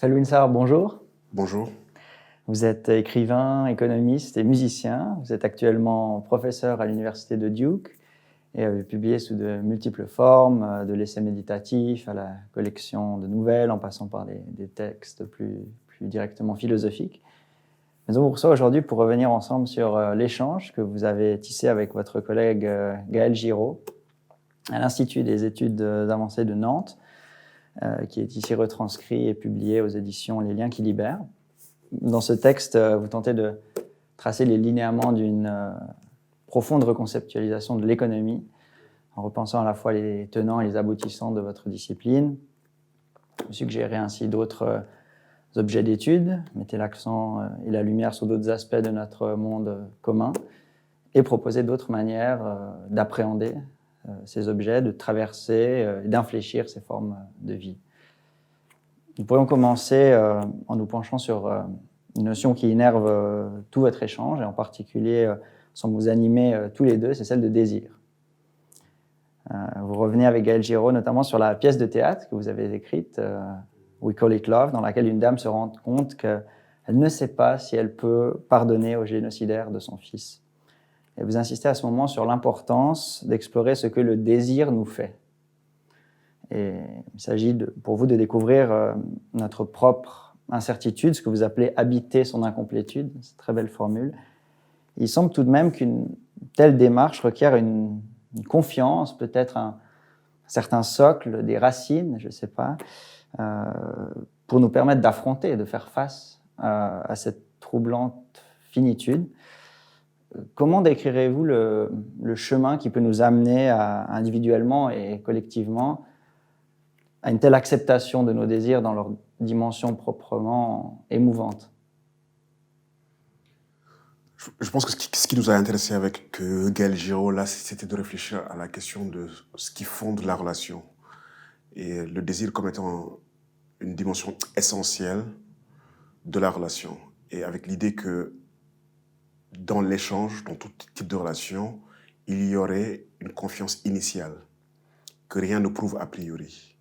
Falwine Sarr, bonjour. Bonjour. Vous êtes écrivain, économiste et musicien. Vous êtes actuellement professeur à l'université de Duke et avez publié sous de multiples formes, de l'essai méditatif à la collection de nouvelles, en passant par des textes plus directement philosophiques. Mais on vous reçoit aujourd'hui pour revenir ensemble sur l'échange que vous avez tissé avec votre collègue Gaël Giraud à l'Institut des études avancées de Nantes, qui est ici retranscrit et publié aux éditions Les Liens qui libèrent. Dans ce texte, vous tentez de tracer les linéaments d'une profonde reconceptualisation de l'économie, en repensant à la fois les tenants et les aboutissants de votre discipline. Vous suggérez ainsi d'autres objets d'étude, mettez l'accent et la lumière sur d'autres aspects de notre monde commun, et proposez d'autres manières d'appréhender ces objets, de traverser et d'infléchir ces formes de vie. Nous pourrions commencer en nous penchant sur une notion qui énerve tout votre échange, et en particulier, semble vous animer tous les deux, c'est celle de désir. Vous revenez avec Gaël Giraud notamment sur la pièce de théâtre que vous avez écrite, We Call It Love, dans laquelle une dame se rend compte qu'elle ne sait pas si elle peut pardonner au génocidaire de son fils. Et vous insistez à ce moment sur l'importance d'explorer ce que le désir nous fait. Et il s'agit pour vous de découvrir notre propre incertitude, ce que vous appelez habiter son incomplétude. C'est une très belle formule. Il semble tout de même qu'une telle démarche requiert une confiance, peut-être un certain socle, des racines, je ne sais pas, pour nous permettre d'affronter, de faire face à cette troublante finitude. Comment décrirez-vous le chemin qui peut nous amener individuellement et collectivement à une telle acceptation de nos désirs dans leur dimension proprement émouvante? Je pense que ce qui nous a intéressé avec Gaël Giraud, là, c'était de réfléchir à la question de ce qui fonde la relation. Et le désir comme étant une dimension essentielle de la relation. Et avec l'idée que dans l'échange, dans tout type de relation, il y aurait une confiance initiale, que rien ne prouve a priori.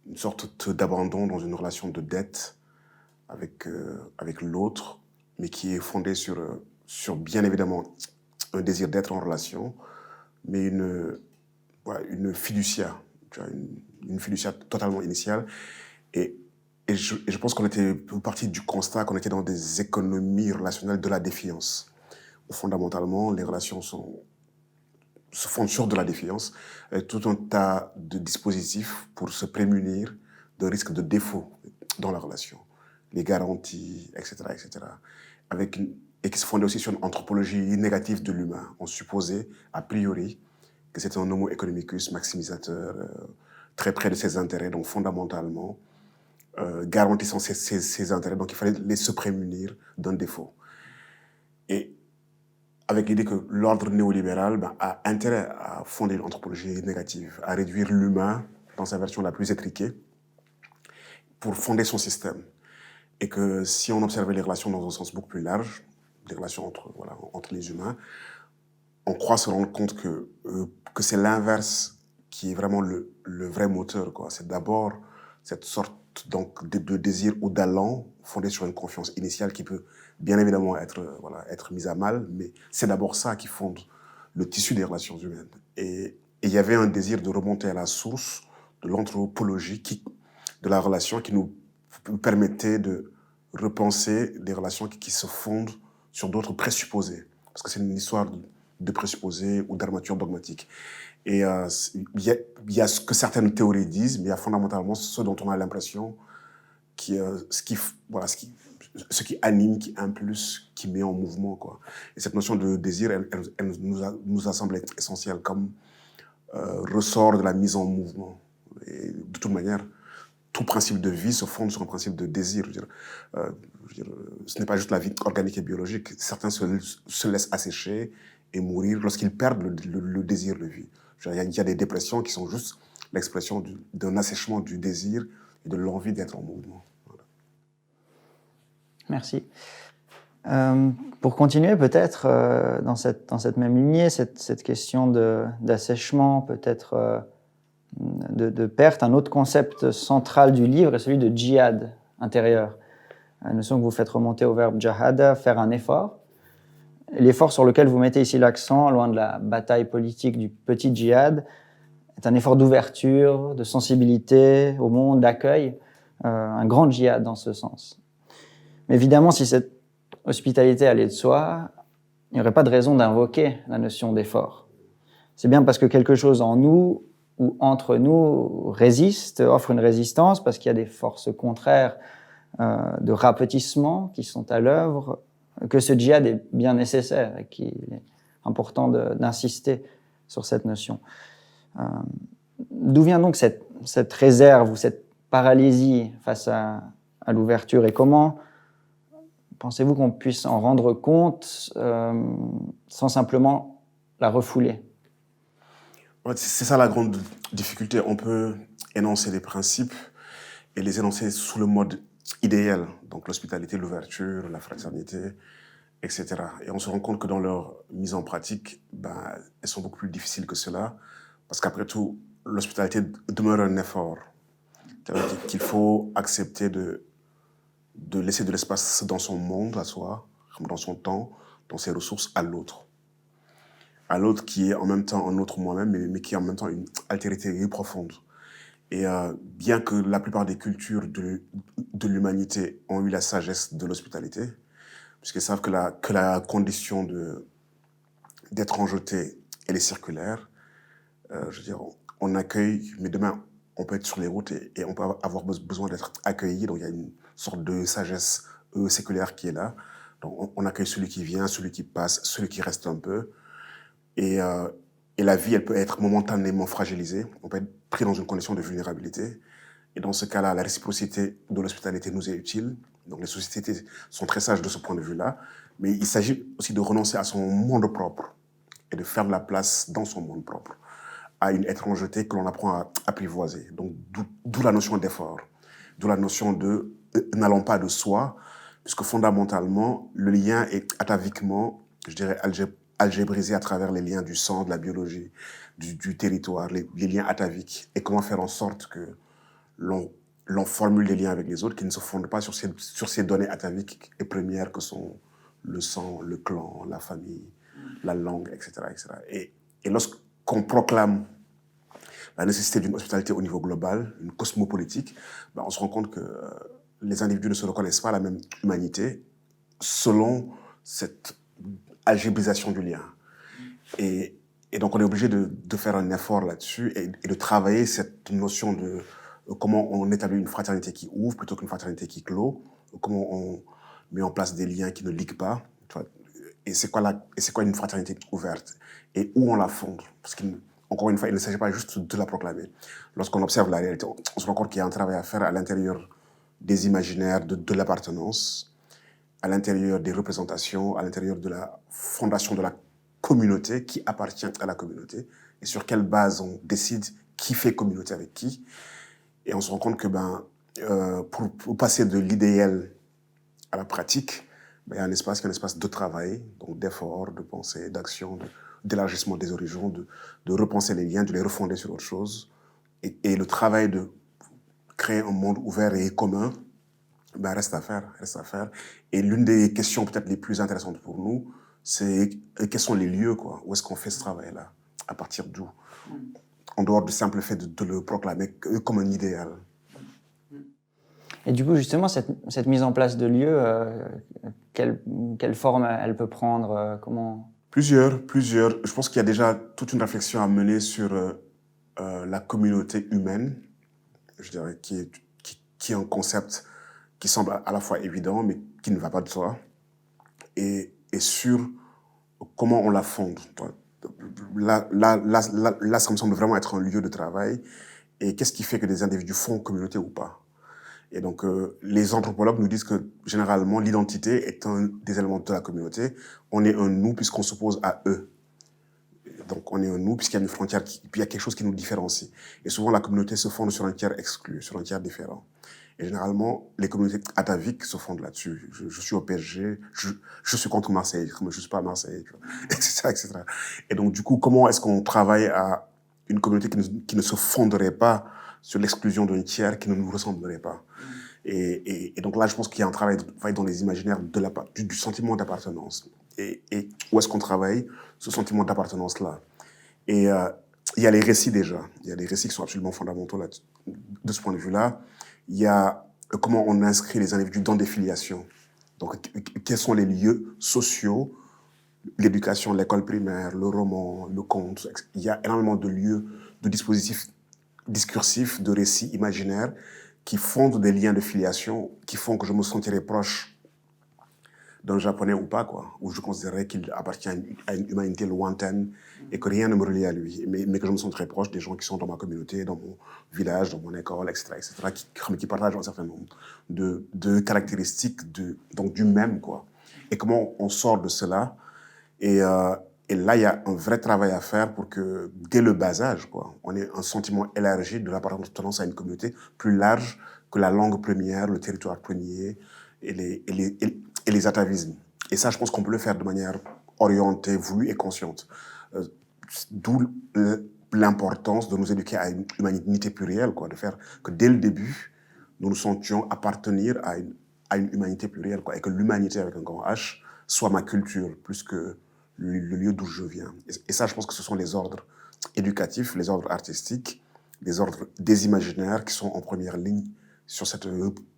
Une sorte d'abandon dans une relation de dette avec l'autre, mais qui est fondée sur bien évidemment un désir d'être en relation, mais une fiducia, une fiducia totalement initiale. Et je pense qu'on était parti du constat qu'on était dans des économies relationnelles de la défiance. Où fondamentalement, les relations se fondent sur de la défiance, avec tout un tas de dispositifs pour se prémunir de risques de défaut dans la relation. Les garanties, etc., etc. Et qui se fondaient aussi sur une anthropologie négative de l'humain. On supposait, a priori, que c'était un homo economicus maximisateur, très près de ses intérêts, donc fondamentalement, garantissant ses intérêts. Donc il fallait se prémunir d'un défaut. Et avec l'idée que l'ordre néolibéral a intérêt à fonder une anthropologie négative, à réduire l'humain dans sa version la plus étriquée, pour fonder son système. Et que si on observait les relations dans un sens beaucoup plus large, les relations entre les humains, on croit se rendre compte que c'est l'inverse qui est vraiment le vrai moteur, quoi. C'est d'abord cette sorte donc, de désir ou d'allant fondé sur une confiance initiale qui peut bien évidemment être mise à mal, mais c'est d'abord ça qui fonde le tissu des relations humaines. Et il y avait un désir de remonter à la source de l'anthropologie de la relation qui nous permettait de repenser des relations qui se fondent sur d'autres présupposés. Parce que c'est une histoire de présupposés ou d'armature dogmatique. Et il y a ce que certaines théories disent, mais il y a fondamentalement ce dont on a l'impression ce qui anime, qui impulse, qui met en mouvement, quoi. Et cette notion de désir, elle nous a semblé être essentielle comme ressort de la mise en mouvement. Et de toute manière, tout principe de vie se fonde sur un principe de désir. Ce n'est pas juste la vie organique et biologique. Certains se laissent assécher et mourir lorsqu'ils perdent le désir de vie. Il y a des dépressions qui sont juste l'expression d'un assèchement du désir et de l'envie d'être en mouvement. Voilà. Merci. Pour continuer peut-être dans cette même lignée, cette question d'assèchement, peut-être de perte, un autre concept central du livre est celui de djihad, intérieure. La notion que vous faites remonter au verbe jahada, faire un effort. L'effort sur lequel vous mettez ici l'accent, loin de la bataille politique du petit djihad, est un effort d'ouverture, de sensibilité au monde, d'accueil, un grand djihad dans ce sens. Mais évidemment, si cette hospitalité allait de soi, il n'y aurait pas de raison d'invoquer la notion d'effort. C'est bien parce que quelque chose en nous ou entre nous résiste, offre une résistance, parce qu'il y a des forces contraires de rapetissement qui sont à l'œuvre, que ce djihad est bien nécessaire et qu'il est important d'insister sur cette notion. D'où vient donc cette réserve ou cette paralysie face à l'ouverture, et comment pensez-vous qu'on puisse en rendre compte sans simplement la refouler? Ouais, c'est ça la grande difficulté. On peut énoncer des principes et les énoncer sous le mode idéal, donc l'hospitalité, l'ouverture, la fraternité, etc. Et on se rend compte que dans leur mise en pratique, elles sont beaucoup plus difficiles que cela, parce qu'après tout, l'hospitalité demeure un effort. C'est-à-dire qu'il faut accepter de laisser de l'espace dans son monde à soi, dans son temps, dans ses ressources à l'autre. À l'autre qui est en même temps un autre moi-même, mais qui est en même temps une altérité profonde. Et bien que la plupart des cultures de l'humanité ont eu la sagesse de l'hospitalité, puisqu'ils savent que la condition d'être en jeté, elle est circulaire, je veux dire, on accueille, mais demain, on peut être sur les routes et on peut avoir besoin d'être accueilli. Donc il y a une sorte de sagesse séculaire qui est là. Donc on accueille celui qui vient, celui qui passe, celui qui reste un peu. Et la vie, elle peut être momentanément fragilisée. On peut être pris dans une condition de vulnérabilité. Et dans ce cas-là, la réciprocité de l'hospitalité nous est utile. Donc les sociétés sont très sages de ce point de vue-là. Mais il s'agit aussi de renoncer à son monde propre et de faire de la place dans son monde propre à une étrangeté que l'on apprend à apprivoiser. Donc d'où la notion d'effort, d'où la notion de n'allons pas de soi, puisque fondamentalement, le lien est ataviquement, je dirais, algébrisé à travers les liens du sang, de la biologie, du territoire, les liens ataviques. Et comment faire en sorte que l'on formule des liens avec les autres qui ne se fondent pas sur ces données ataviques et premières que sont le sang, le clan, la famille, la langue, etc. etc. Et lorsqu'on proclame la nécessité d'une hospitalité au niveau global, une cosmopolitique, on se rend compte que les individus ne se reconnaissent pas la même humanité selon cette algébrisation du lien. Et donc on est obligé de faire un effort là-dessus et de travailler cette notion de comment on établit une fraternité qui ouvre plutôt qu'une fraternité qui clôt, comment on met en place des liens qui ne liguent pas. Et c'est quoi une fraternité ouverte? Et où on la fonde? Parce qu'encore une fois, il ne s'agit pas juste de la proclamer. Lorsqu'on observe la réalité, on se rend compte qu'il y a un travail à faire à l'intérieur des imaginaires de l'appartenance, à l'intérieur des représentations, à l'intérieur de la fondation de la communauté qui appartient à la communauté, et sur quelle base on décide qui fait communauté avec qui. Et on se rend compte que pour passer de l'idéal à la pratique, il y a un espace de travail, donc d'effort, de pensée, d'action, d'élargissement des horizons, de repenser les liens, de les refonder sur autre chose. Et le travail de créer un monde ouvert et commun reste à faire. Et l'une des questions peut-être les plus intéressantes pour nous, c'est quels sont les lieux, quoi, où est-ce qu'on fait ce travail-là, à partir d'où, en dehors du simple fait de le proclamer comme un idéal. Et du coup, justement, cette mise en place de lieux, quelle forme elle peut prendre, comment... Plusieurs. Je pense qu'il y a déjà toute une réflexion à mener sur la communauté humaine, je dirais, qui est un concept qui semble à la fois évident, mais qui ne va pas de soi, et sur comment on la fonde. Là, ça me semble vraiment être un lieu de travail, et qu'est-ce qui fait que des individus font communauté ou pas? Et donc, les anthropologues nous disent que, généralement, l'identité est un des éléments de la communauté. On est un nous puisqu'on s'oppose à eux. Donc, on est un nous puisqu'il y a une frontière, puis il y a quelque chose qui nous différencie. Et souvent, la communauté se fonde sur un tiers exclu, sur un tiers différent. Et généralement, les communautés ataviques se fondent là-dessus. Je suis au PSG, je suis contre Marseille, je ne suis pas à Marseille, etc., etc. Et donc, du coup, comment est-ce qu'on travaille à une communauté qui ne se fonderait pas sur l'exclusion d'un tiers qui ne nous ressemblerait pas? Et donc là, je pense qu'il y a un travail dans les imaginaires du sentiment d'appartenance. Et où est-ce qu'on travaille ce sentiment d'appartenance-là? Et il y a les récits déjà. Il y a des récits qui sont absolument fondamentaux là, de ce point de vue-là. Il y a comment on inscrit les individus dans des filiations. Donc, quels sont les lieux sociaux, l'éducation, l'école primaire, le roman, le conte. Il y a énormément de lieux, de dispositifs discursifs, de récits imaginaires qui fondent des liens de filiation, qui font que je me sentirais proche d'un Japonais ou pas, quoi, où je considérerais qu'il appartient à une humanité lointaine et que rien ne me relie à lui, mais que je me sens très proche des gens qui sont dans ma communauté, dans mon village, dans mon école, etc., qui partagent un certain nombre de caractéristiques donc du même, quoi. Et comment on sort de cela et là, il y a un vrai travail à faire pour que, dès le bas âge, quoi, on ait un sentiment élargi de l'appartenance à une communauté plus large que la langue première, le territoire premier et les atavismes. Et ça, je pense qu'on peut le faire de manière orientée, voulue et consciente. D'où l'importance de nous éduquer à une humanité plurielle, quoi, de faire que dès le début, nous nous sentions appartenir à une humanité plurielle, quoi, et que l'humanité avec un grand H soit ma culture, plus que le lieu d'où je viens. Et ça, je pense que ce sont les ordres éducatifs, les ordres artistiques, les ordres des imaginaires qui sont en première ligne sur cette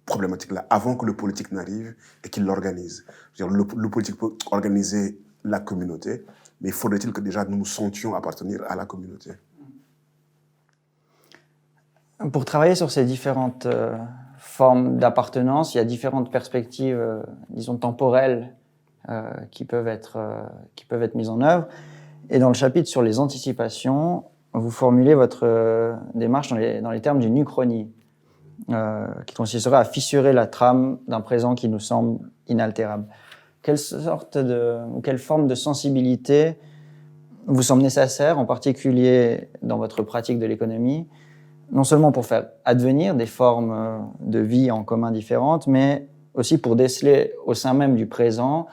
problématique-là, avant que le politique n'arrive et qu'il l'organise. Le politique peut organiser la communauté, mais faudrait-il que déjà nous nous sentions appartenir à la communauté. Pour travailler sur ces différentes formes d'appartenance, il y a différentes perspectives, disons, temporelles qui peuvent être mises en œuvre. Et dans le chapitre sur les anticipations, vous formulez votre démarche dans les termes d'une uchronie, qui consisterait à fissurer la trame d'un présent qui nous semble inaltérable. Quelle forme de sensibilité vous semble nécessaire, en particulier dans votre pratique de l'économie, non seulement pour faire advenir des formes de vie en commun différentes, mais aussi pour déceler au sein même du présent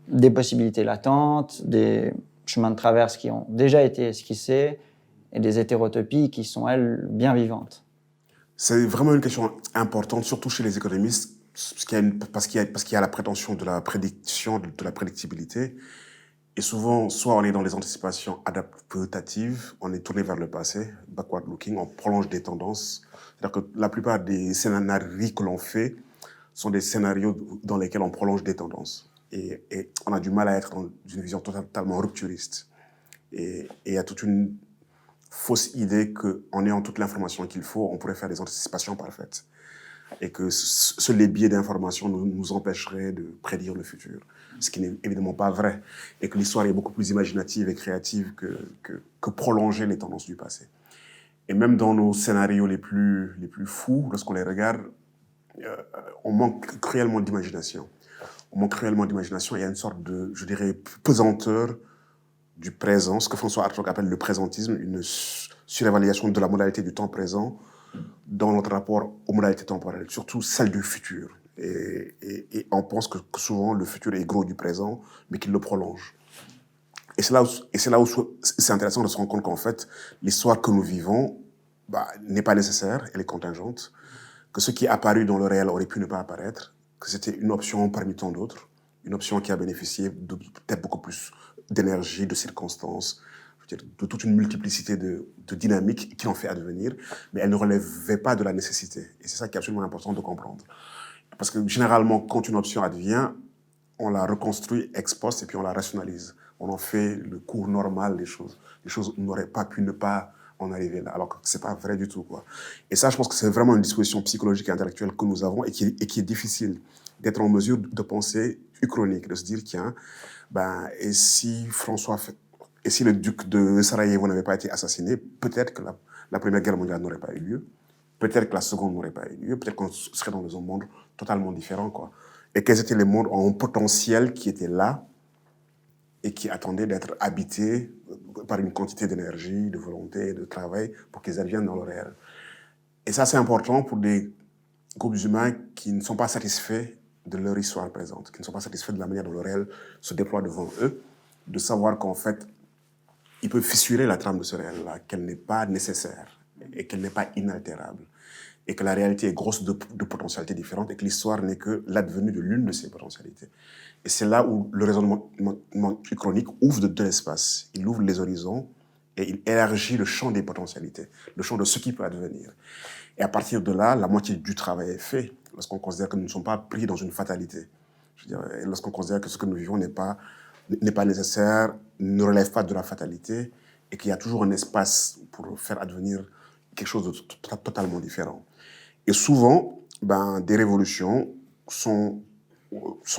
des possibilités latentes, des chemins de traverse qui ont déjà été esquissés et des hétérotopies qui sont, elles, bien vivantes. C'est vraiment une question importante, surtout chez les économistes, parce qu'il y a la prétention de la prédiction, de la prédictibilité. Et souvent, soit on est dans les anticipations adaptatives, on est tourné vers le passé, backward looking, on prolonge des tendances. C'est-à-dire que la plupart des scénarios que l'on fait sont des scénarios dans lesquels on prolonge des tendances. Et on a du mal à être dans une vision totalement rupturiste. Et il y a toute une fausse idée qu'en ayant toute l'information qu'il faut, on pourrait faire des anticipations parfaites. Et que les biais d'information nous empêcheraient de prédire le futur. Ce qui n'est évidemment pas vrai. Et que l'histoire est beaucoup plus imaginative et créative que prolonger les tendances du passé. Et même dans nos scénarios les plus fous, lorsqu'on les regarde, on manque cruellement d'imagination. On manque cruellement d'imagination. Il y a une sorte de, je dirais, pesanteur du présent, ce que François Hartog appelle le présentisme, une surévaluation de la modalité du temps présent dans notre rapport aux modalités temporelles, surtout celle du futur. Et on pense que souvent le futur est gros du présent, mais qu'il le prolonge. Et c'est là où c'est intéressant de se rendre compte qu'en fait, l'histoire que nous vivons n'est pas nécessaire, elle est contingente, que ce qui est apparu dans le réel aurait pu ne pas apparaître, que c'était une option parmi tant d'autres, une option qui a bénéficié de peut-être beaucoup plus d'énergie, de circonstances, de toute une multiplicité de dynamiques qui l'ont fait advenir, mais elle ne relevait pas de la nécessité. Et c'est ça qui est absolument important de comprendre. Parce que généralement, quand une option advient, on la reconstruit ex post et puis on la rationalise. On en fait le cours normal des choses. Les choses n'auraient pas pu ne pas en arriver là, alors que ce n'est pas vrai du tout, quoi. Et ça, je pense que c'est vraiment une disposition psychologique et intellectuelle que nous avons et qui est difficile d'être en mesure de penser uchronique, de se dire, tiens, et si le duc de Sarajevo n'avait pas été assassiné, peut-être que la Première Guerre mondiale n'aurait pas eu lieu, peut-être que la Seconde n'aurait pas eu lieu, peut-être qu'on serait dans un monde totalement différent, quoi. Et quels étaient les mondes en potentiel qui étaient là et qui attendaient d'être habités par une quantité d'énergie, de volonté, de travail pour qu'ils adviennent dans le réel. Et ça, c'est important pour des groupes humains qui ne sont pas satisfaits de leur histoire présente, qui ne sont pas satisfaits de la manière dont le réel se déploie devant eux, de savoir qu'en fait, ils peuvent fissurer la trame de ce réel-là, qu'elle n'est pas nécessaire et qu'elle n'est pas inaltérable. et que la réalité est grosse de potentialités différentes, et que l'histoire n'est que l'advenu de l'une de ces potentialités. Et c'est là où le raisonnement uchronique ouvre de l'espace, il ouvre les horizons, et il élargit le champ des potentialités, le champ de ce qui peut advenir. Et à partir de là, la moitié du travail est fait, lorsqu'on considère que nous ne sommes pas pris dans une fatalité. Je veux dire, lorsqu'on considère que ce que nous vivons n'est pas nécessaire, ne relève pas de la fatalité, et qu'il y a toujours un espace pour faire advenir quelque chose de totalement différent. Et souvent, des révolutions sont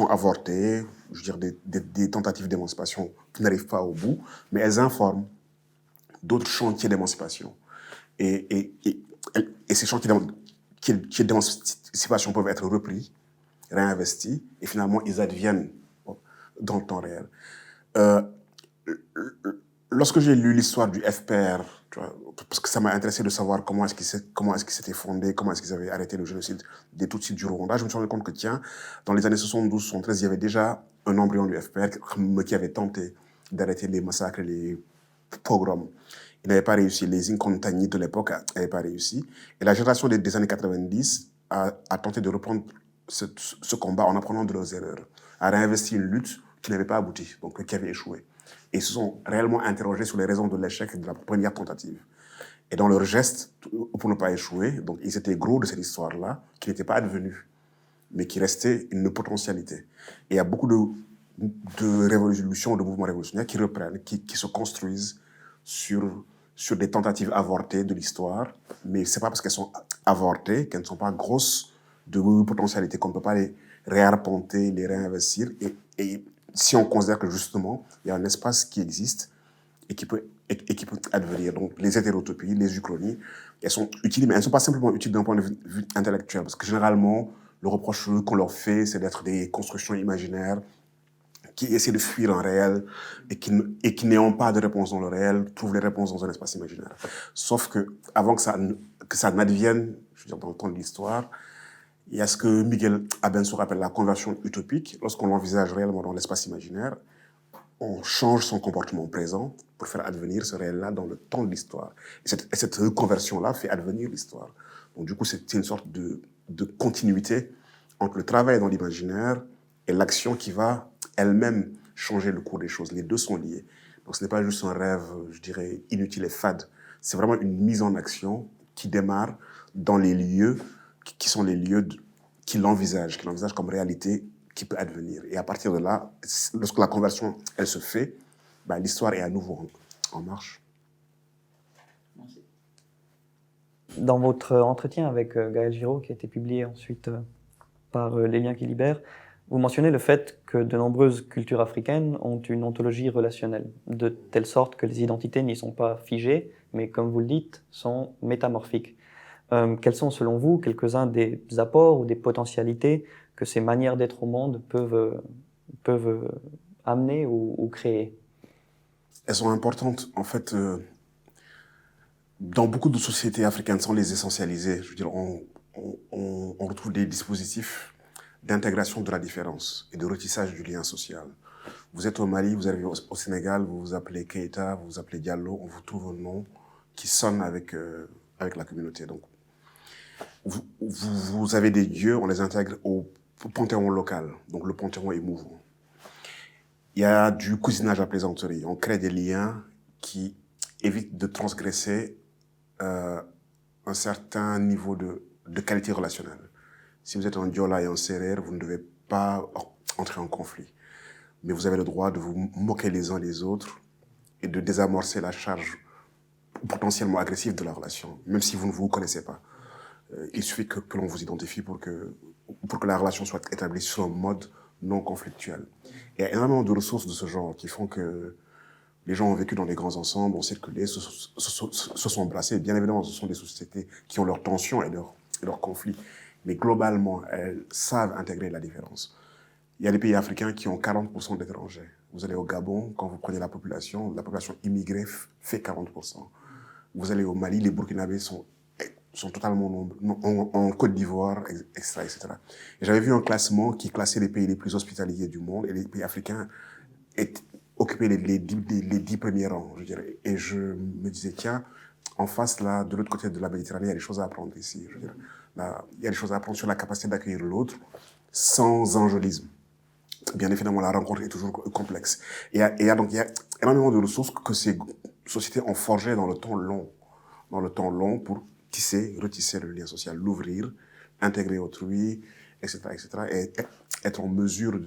avortées, je veux dire, des tentatives d'émancipation qui n'arrivent pas au bout, mais elles informent d'autres chantiers d'émancipation. Et ces chantiers d'émancipation peuvent être repris, réinvestis, et finalement, ils adviennent dans le temps réel. Lorsque j'ai lu l'histoire du FPR, tu vois, parce que ça m'a intéressé de savoir comment est-ce qu'ils s'étaient fondés, comment est-ce qu'ils avaient arrêté le génocide des Tutsis du Rwanda, je me suis rendu compte que, tiens, dans les années 72-73, il y avait déjà un embryon du FPR qui avait tenté d'arrêter les massacres et les pogroms. Il n'avait pas réussi. Les Incontagni de l'époque n'avaient pas réussi. Et la génération des années 90 a tenté de reprendre ce combat en apprenant de leurs erreurs, a réinvesti une lutte qui n'avait pas abouti, donc qui avait échoué. Et ils se sont réellement interrogés sur les raisons de l'échec de la première tentative. Et dans leur geste, pour ne pas échouer, donc ils étaient gros de cette histoire-là, qui n'était pas advenue, mais qui restait une potentialité. Et il y a beaucoup de révolutions, de mouvements révolutionnaires qui reprennent, qui se construisent sur des tentatives avortées de l'histoire, mais ce n'est pas parce qu'elles sont avortées qu'elles ne sont pas grosses de potentialités, qu'on ne peut pas les réarpenter, les réinvestir. Et si on considère que justement, il y a un espace qui existe et qui peut advenir. Donc les hétérotopies, les uchronies, elles sont utiles, mais elles ne sont pas simplement utiles d'un point de vue intellectuel, parce que généralement, le reproche qu'on leur fait, c'est d'être des constructions imaginaires qui essaient de fuir un réel et qui n'ayant pas de réponse dans le réel, trouvent les réponses dans un espace imaginaire. Sauf que avant que ça n'advienne, je veux dire, dans le temps de l'histoire, il y a ce que Miguel Abensour appelle la conversion utopique. Lorsqu'on l'envisage réellement dans l'espace imaginaire, on change son comportement présent pour faire advenir ce réel-là dans le temps de l'histoire. Et cette reconversion-là fait advenir l'histoire. Donc du coup, c'est une sorte de continuité entre le travail dans l'imaginaire et l'action qui va elle-même changer le cours des choses. Les deux sont liés. Donc ce n'est pas juste un rêve, je dirais, inutile et fade. C'est vraiment une mise en action qui démarre dans les lieux qui sont les lieux qui l'envisagent comme réalité qui peut advenir. Et à partir de là, lorsque la conversion, elle se fait, l'histoire est à nouveau en marche. Merci. Dans votre entretien avec Gaël Giraud, qui a été publié ensuite par Les Liens qui libèrent, vous mentionnez le fait que de nombreuses cultures africaines ont une ontologie relationnelle, de telle sorte que les identités n'y sont pas figées, mais comme vous le dites, sont métamorphiques. Quels sont, selon vous, quelques-uns des apports ou des potentialités que ces manières d'être au monde peuvent amener ou créer? Elles sont importantes. En fait, dans beaucoup de sociétés africaines, sans les essentialiser, je veux dire, on retrouve des dispositifs d'intégration de la différence et de retissage du lien social. Vous êtes au Mali, vous arrivez au Sénégal, vous vous appelez Keïta, vous vous appelez Diallo, on vous trouve un nom qui sonne avec la communauté. Donc, vous avez des dieux, on les intègre au panthéon local. Donc le panthéon est mouvant. Il y a du cousinage à plaisanterie. On crée des liens qui évitent de transgresser un certain niveau de qualité relationnelle. Si vous êtes un Diola et un Serer, vous ne devez pas entrer en conflit. Mais vous avez le droit de vous moquer les uns les autres et de désamorcer la charge potentiellement agressive de la relation, même si vous ne vous connaissez pas. Il suffit que l'on vous identifie pour que la relation soit établie sur un mode non conflictuel. Il y a énormément de ressources de ce genre qui font que les gens ont vécu dans des grands ensembles, ont circulé, se sont embrassés. Bien évidemment, ce sont des sociétés qui ont leurs tensions et leurs conflits. Mais globalement, elles savent intégrer la différence. Il y a des pays africains qui ont 40% d'étrangers. Vous allez au Gabon, quand vous prenez la population immigrée fait 40%. Vous allez au Mali, les Burkinabés sont totalement nombreux, en Côte d'Ivoire, etc., etc. Et j'avais vu un classement qui classait les pays les plus hospitaliers du monde et les pays africains occupaient les 10 premiers rangs, je dirais. Et je me disais, tiens, en face, là, de l'autre côté de la Méditerranée, il y a des choses à apprendre ici. Je veux dire, là, il y a des choses à apprendre sur la capacité d'accueillir l'autre sans enjôlisme. Bien évidemment, la rencontre est toujours complexe. Et il y a énormément de ressources que ces sociétés ont forgées dans le temps long pour tisser, retisser le lien social, l'ouvrir, intégrer autrui, etc., etc., et être en mesure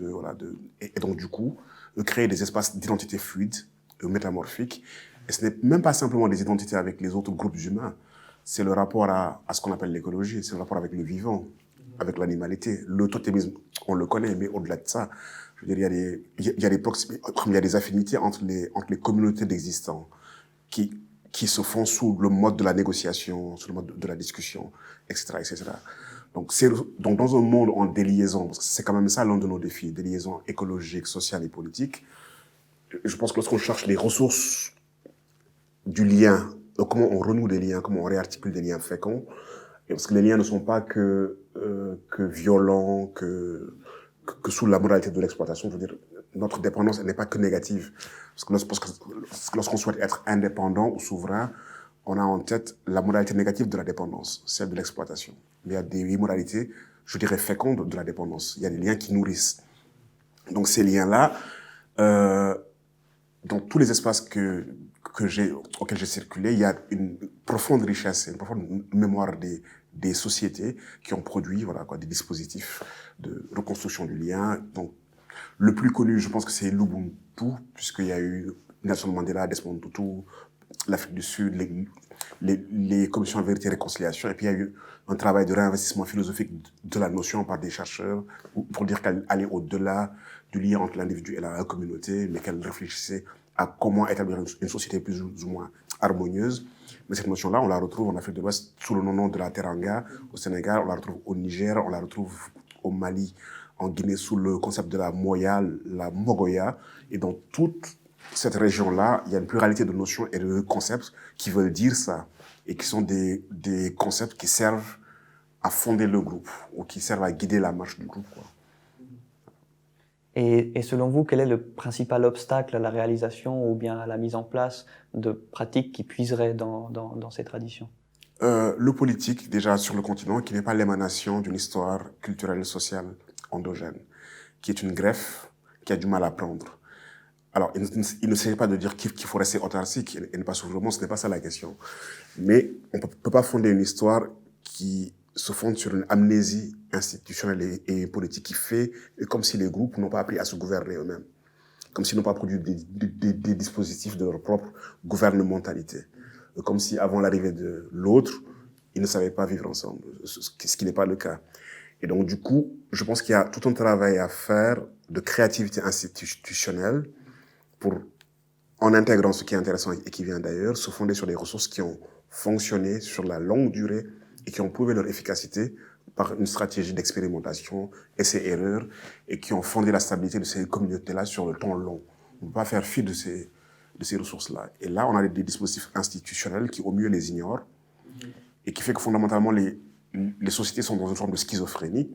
et donc du coup, de créer des espaces d'identité fluide, métamorphiques. Et ce n'est même pas simplement des identités avec les autres groupes humains, c'est le rapport à ce qu'on appelle l'écologie, c'est le rapport avec le vivant, avec l'animalité. Le totémisme, on le connaît, mais au-delà de ça, je veux dire, il y a des affinités entre les communautés d'existants qui se font sous le mode de la négociation, sous le mode de la discussion, etc., etc. Donc, dans un monde en déliaison, parce que c'est quand même ça l'un de nos défis, des liaisons écologiques, sociales et politiques, je pense que lorsqu'on cherche les ressources du lien, comment on renoue des liens, comment on réarticule des liens féconds, parce que les liens ne sont pas que violents, que sous la moralité de l'exploitation. Je veux dire, notre dépendance, elle n'est pas que négative. Parce que lorsqu'on souhaite être indépendant ou souverain, on a en tête la moralité négative de la dépendance, celle de l'exploitation. Mais il y a des moralités, je dirais, fécondes de la dépendance. Il y a des liens qui nourrissent. Donc ces liens-là, dans tous les espaces auxquels j'ai circulé, il y a une profonde richesse, une profonde mémoire des sociétés qui ont produit des dispositifs de reconstruction du lien. Donc, le plus connu, je pense que c'est l'Ubuntu, puisqu'il y a eu Nelson Mandela, Desmond Tutu, l'Afrique du Sud, les commissions de vérité et réconciliation, et puis il y a eu un travail de réinvestissement philosophique de la notion par des chercheurs pour dire qu'elle allait au-delà du lien entre l'individu et la communauté, mais qu'elle réfléchissait à comment établir une société plus ou moins harmonieuse. Mais cette notion-là, on la retrouve en Afrique de l'Ouest sous le nom de la Teranga, au Sénégal, on la retrouve au Niger, on la retrouve au Mali, en Guinée, sous le concept de la Moya, la Mogoya. Et dans toute cette région-là, il y a une pluralité de notions et de concepts qui veulent dire ça, et qui sont des concepts qui servent à fonder le groupe, ou qui servent à guider la marche du groupe, quoi. Et selon vous, quel est le principal obstacle à la réalisation ou bien à la mise en place de pratiques qui puiseraient dans ces traditions? Le politique, déjà sur le continent, qui n'est pas l'émanation d'une histoire culturelle, sociale, endogène, qui est une greffe, qui a du mal à prendre. Alors, il ne s'agit pas de dire qu'il faut rester autarcique et ne pas s'ouvrir au monde, ce n'est pas ça la question. Mais on ne peut pas fonder une histoire qui se fonde sur une amnésie institutionnelle et politique qui fait comme si les groupes n'ont pas appris à se gouverner eux-mêmes, comme s'ils n'ont pas produit des dispositifs de leur propre gouvernementalité, comme si avant l'arrivée de l'autre, ils ne savaient pas vivre ensemble, ce qui n'est pas le cas. Et donc du coup, je pense qu'il y a tout un travail à faire de créativité institutionnelle pour, en intégrant ce qui est intéressant et qui vient d'ailleurs, se fonder sur des ressources qui ont fonctionné sur la longue durée et qui ont prouvé leur efficacité par une stratégie d'expérimentation, essai-erreur, et qui ont fondé la stabilité de ces communautés-là sur le temps long. On ne peut pas faire fi de ces ressources-là. Et là, on a des dispositifs institutionnels qui, au mieux, les ignorent, et qui fait que fondamentalement, les sociétés sont dans une forme de schizophrénie.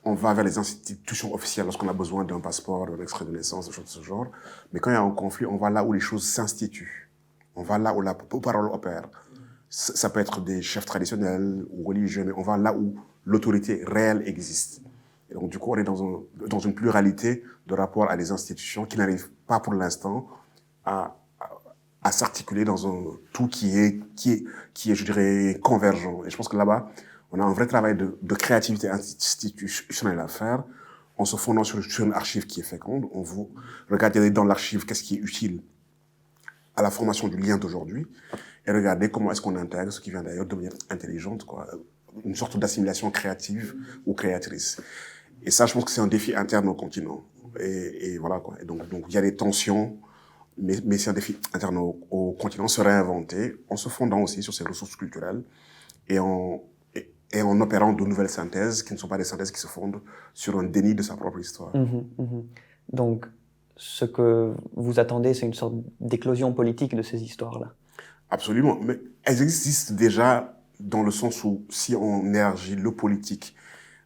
On va vers les institutions officielles lorsqu'on a besoin d'un passeport, d'un extrait de naissance, des choses de ce genre. Mais quand il y a un conflit, on va là où les choses s'instituent. On va là où la parole opère. Ça peut être des chefs traditionnels ou religieux, mais on va là où l'autorité réelle existe. Et donc, du coup, on est dans une pluralité de rapports à des institutions qui n'arrivent pas pour l'instant à s'articuler dans un tout qui est, je dirais, convergent. Et je pense que là-bas, on a un vrai travail de créativité institutionnelle à faire, en se fondant sur une archive qui est féconde. On vous regardez dans l'archive qu'est-ce qui est utile à la formation du lien d'aujourd'hui, et regardez comment est-ce qu'on intègre ce qui vient d'ailleurs de manière intelligente, quoi, une sorte d'assimilation créative ou créatrice. Et ça, je pense que c'est un défi interne au continent. Et voilà, quoi. Et donc, il y a des tensions, mais c'est un défi interne au continent, se réinventer, en se fondant aussi sur ses ressources culturelles et en opérant de nouvelles synthèses qui ne sont pas des synthèses qui se fondent sur un déni de sa propre histoire. Donc, ce que vous attendez, c'est une sorte d'éclosion politique de ces histoires-là. Absolument, mais elles existent déjà dans le sens où si on élargit le politique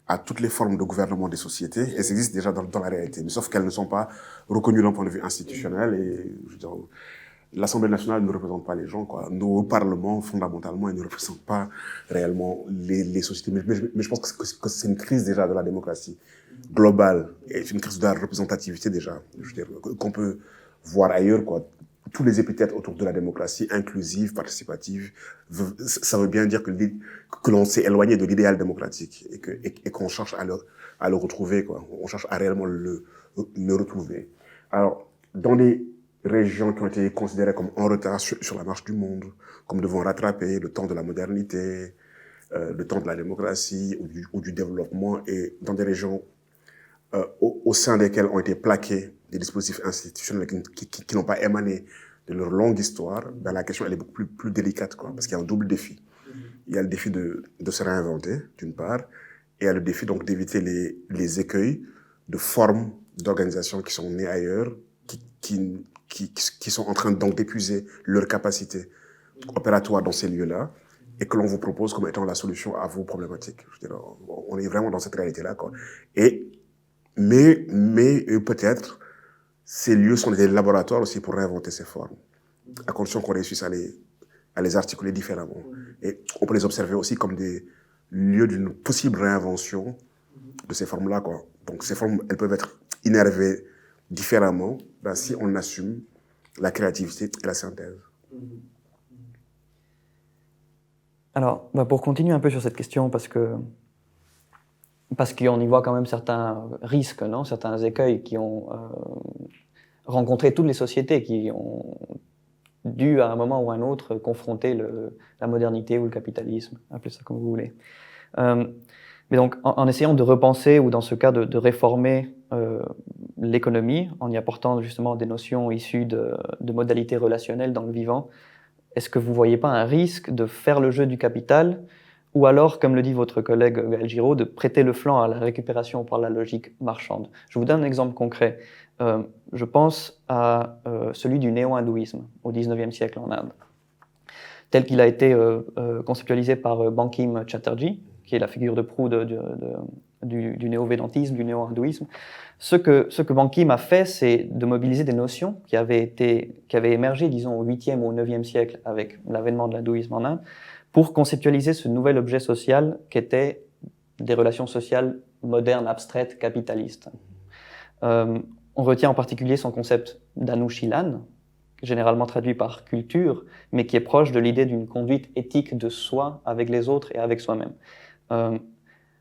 à toutes les formes de gouvernement des sociétés, elles existent déjà dans la réalité, mais sauf qu'elles ne sont pas reconnues d'un point de vue institutionnel et je veux dire, l'Assemblée nationale ne représente pas les gens, quoi. Nos parlements, fondamentalement, ils ne représentent pas réellement les sociétés. Mais je pense que c'est une crise déjà de la démocratie globale. Et c'est une crise de la représentativité déjà, je veux dire, qu'on peut voir ailleurs, quoi. Tous les épithètes autour de la démocratie inclusive, participative, ça veut bien dire que l'on s'est éloigné de l'idéal démocratique et qu'on cherche à le retrouver, quoi. On cherche à réellement le retrouver. Alors, dans les régions qui ont été considérées comme en retard sur la marche du monde, comme devant rattraper le temps de la modernité, le temps de la démocratie ou du développement, et dans des régions au sein desquelles ont été plaqués des dispositifs institutionnels qui n'ont pas émané de leur longue histoire, ben la question elle est beaucoup plus délicate, quoi, parce qu'il y a un double défi. Il y a le défi de se réinventer, d'une part, et il y a le défi donc d'éviter les écueils de formes d'organisation qui sont nées ailleurs, qui sont en train donc d'épuiser leur capacité opératoire dans ces lieux-là, et que l'on vous propose comme étant la solution à vos problématiques. Je veux dire, on est vraiment dans cette réalité-là, quoi. Mais peut-être, ces lieux sont des laboratoires aussi pour réinventer ces formes, à condition qu'on réussisse à les articuler différemment. Et on peut les observer aussi comme des lieux d'une possible réinvention de ces formes-là, quoi. Donc ces formes, elles peuvent être innervées différemment, ben, si on assume la créativité et la synthèse. Alors, pour continuer un peu sur cette question, parce qu'on y voit quand même certains risques, non, certains écueils qui ont rencontré toutes les sociétés, qui ont dû à un moment ou à un autre confronter la modernité ou le capitalisme, appelez ça comme vous voulez. Mais donc, en essayant de repenser, ou dans ce cas de réformer l'économie, en y apportant justement des notions issues de modalités relationnelles dans le vivant, est-ce que vous ne voyez pas un risque de faire le jeu du capital, ou alors, comme le dit votre collègue Gaël Giraud, de prêter le flanc à la récupération par la logique marchande? Je vous donne un exemple concret. Je pense à celui du néo-hindouisme au XIXe siècle en Inde, tel qu'il a été conceptualisé par Bankim Chatterjee, qui est la figure de proue du néo-védantisme, du néo-hindouisme. Ce que Bankim a fait, c'est de mobiliser des notions qui avaient émergé, disons, au 8e ou au 9e siècle avec l'avènement de l'hindouisme en Inde, pour conceptualiser ce nouvel objet social qu'étaient des relations sociales modernes, abstraites, capitalistes. On retient en particulier son concept d'Anushilan, généralement traduit par culture, mais qui est proche de l'idée d'une conduite éthique de soi avec les autres et avec soi-même.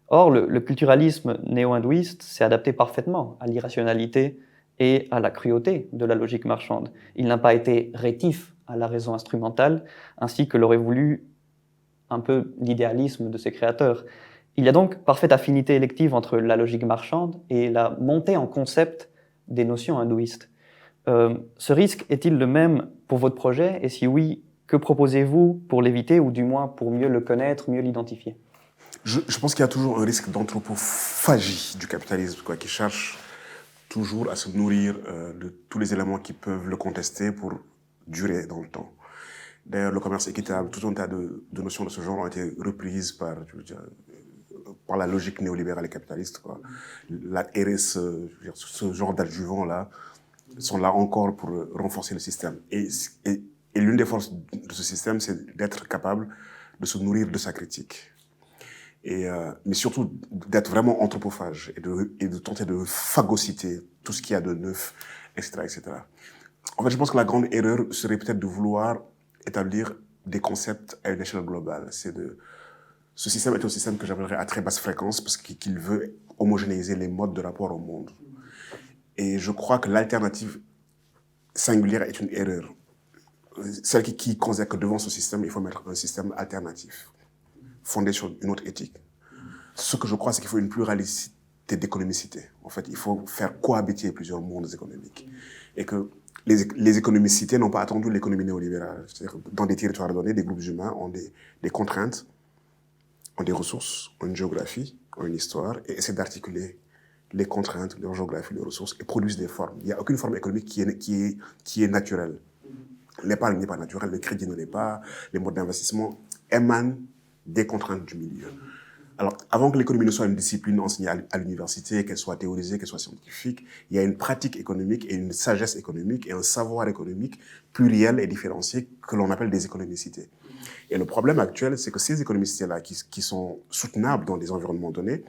Or, le culturalisme néo-hindouiste s'est adapté parfaitement à l'irrationalité et à la cruauté de la logique marchande. Il n'a pas été rétif à la raison instrumentale, ainsi que l'aurait voulu un peu l'idéalisme de ses créateurs. Il y a donc parfaite affinité élective entre la logique marchande et la montée en concept des notions hindouistes. Ce risque est-il le même pour votre projet? Et si oui, que proposez-vous pour l'éviter, ou du moins pour mieux le connaître, mieux l'identifier? Je pense qu'il y a toujours un risque d'anthropophagie du capitalisme, quoi, qui cherche toujours à se nourrir de tous les éléments qui peuvent le contester pour durer dans le temps. D'ailleurs, le commerce équitable, tout un tas de notions de ce genre ont été reprises par la logique néolibérale et capitaliste, quoi. La RSE, ce genre d'adjuvants-là, sont là encore pour renforcer le système. Et l'une des forces de ce système, c'est d'être capable de se nourrir de sa critique. Mais surtout d'être vraiment anthropophage et de tenter de phagocyter tout ce qu'il y a de neuf, etc., etc. En fait, je pense que la grande erreur serait peut-être de vouloir établir des concepts à une échelle globale. Ce système est un système que j'appellerais à très basse fréquence parce qu'il veut homogénéiser les modes de rapport au monde. Et je crois que l'alternative singulière est une erreur. Celle qui considère que devant ce système, il faut mettre un système alternatif, fondé sur une autre éthique. Ce que je crois, c'est qu'il faut une pluralité d'économicité. En fait, il faut faire cohabiter plusieurs mondes économiques. Et que les économicités n'ont pas attendu l'économie néolibérale. C'est-à-dire que dans des territoires donnés, des groupes humains ont des contraintes, ont des ressources, ont une géographie, ont une histoire, et essaient d'articuler les contraintes, leur géographie, les ressources, et produisent des formes. Il n'y a aucune forme économique qui est naturelle. L'épargne n'est pas naturelle, le crédit ne l'est pas, les modes d'investissement émanent des contraintes du milieu. Alors, avant que l'économie ne soit une discipline enseignée à l'université, qu'elle soit théorisée, qu'elle soit scientifique, il y a une pratique économique et une sagesse économique et un savoir économique pluriel et différencié que l'on appelle des économicités. Et le problème actuel, c'est que ces économicités-là, qui sont soutenables dans des environnements donnés,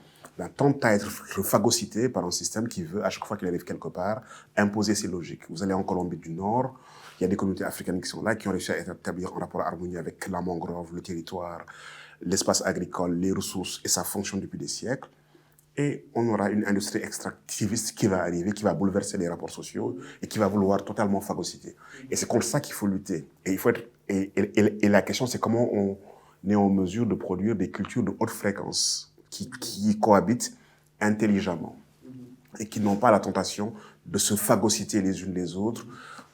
tendent à être phagocytés par un système qui veut, à chaque fois qu'il arrive quelque part, imposer ses logiques. Vous allez en Colombie du Nord, il y a des communautés africaines qui sont là, qui ont réussi à établir un rapport harmonieux avec la mangrove, le territoire, l'espace agricole, les ressources, et ça fonctionne depuis des siècles. Et on aura une industrie extractiviste qui va arriver, qui va bouleverser les rapports sociaux et qui va vouloir totalement phagocyter. Et c'est contre ça qu'il faut lutter. Et, et la question, c'est comment on est en mesure de produire des cultures de haute fréquence qui cohabitent intelligemment et qui n'ont pas la tentation de se phagocyter les unes les autres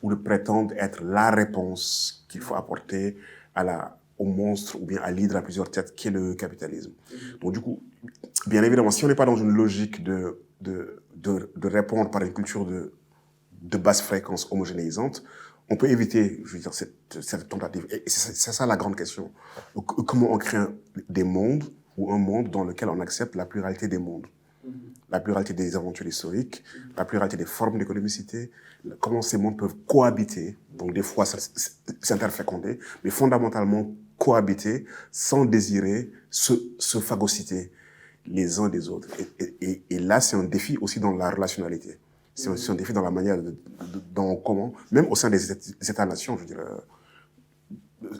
ou de prétendre être la réponse qu'il faut apporter au monstre ou bien à l'hydre à plusieurs têtes qui est le capitalisme. Donc du coup, bien évidemment, si on n'est pas dans une logique de répondre par une culture de basse fréquence homogénéisante, on peut éviter, je veux dire, cette tentative. Et c'est ça la grande question. Donc, comment on crée des mondes ou un monde dans lequel on accepte la pluralité des mondes, la pluralité des aventures historiques, la pluralité des formes d'économicité, comment ces mondes peuvent cohabiter, donc des fois s'interféconder, mais fondamentalement cohabiter sans désirer se phagocyter les uns des autres. Et là, c'est un défi aussi dans la relationnalité. C'est aussi un défi dans la manière comment, même au sein des États-nations, je dirais,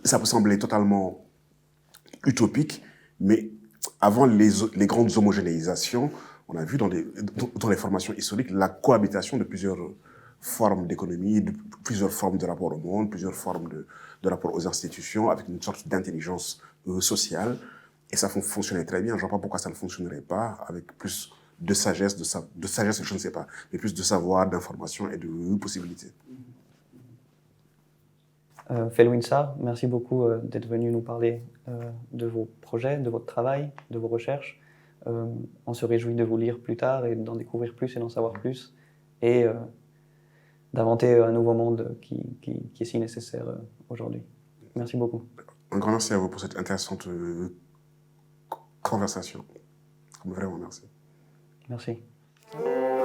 ça peut sembler totalement utopique, mais avant les grandes homogénéisations, on a vu dans les formations historiques la cohabitation de plusieurs formes d'économie, de plusieurs formes de rapport au monde, plusieurs formes de rapport aux institutions, avec une sorte d'intelligence sociale. Et ça fonctionnait très bien. Je ne vois pas pourquoi ça ne fonctionnerait pas avec plus de sagesse, je ne sais pas, mais plus de savoir, d'information et de possibilités. Felwine Sarr, merci beaucoup d'être venu nous parler de vos projets, de votre travail, de vos recherches. On se réjouit de vous lire plus tard et d'en découvrir plus et d'en savoir plus et d'inventer un nouveau monde qui est si nécessaire aujourd'hui. Merci beaucoup. Un grand merci à vous pour cette intéressante conversation. Vraiment merci. Merci. Super.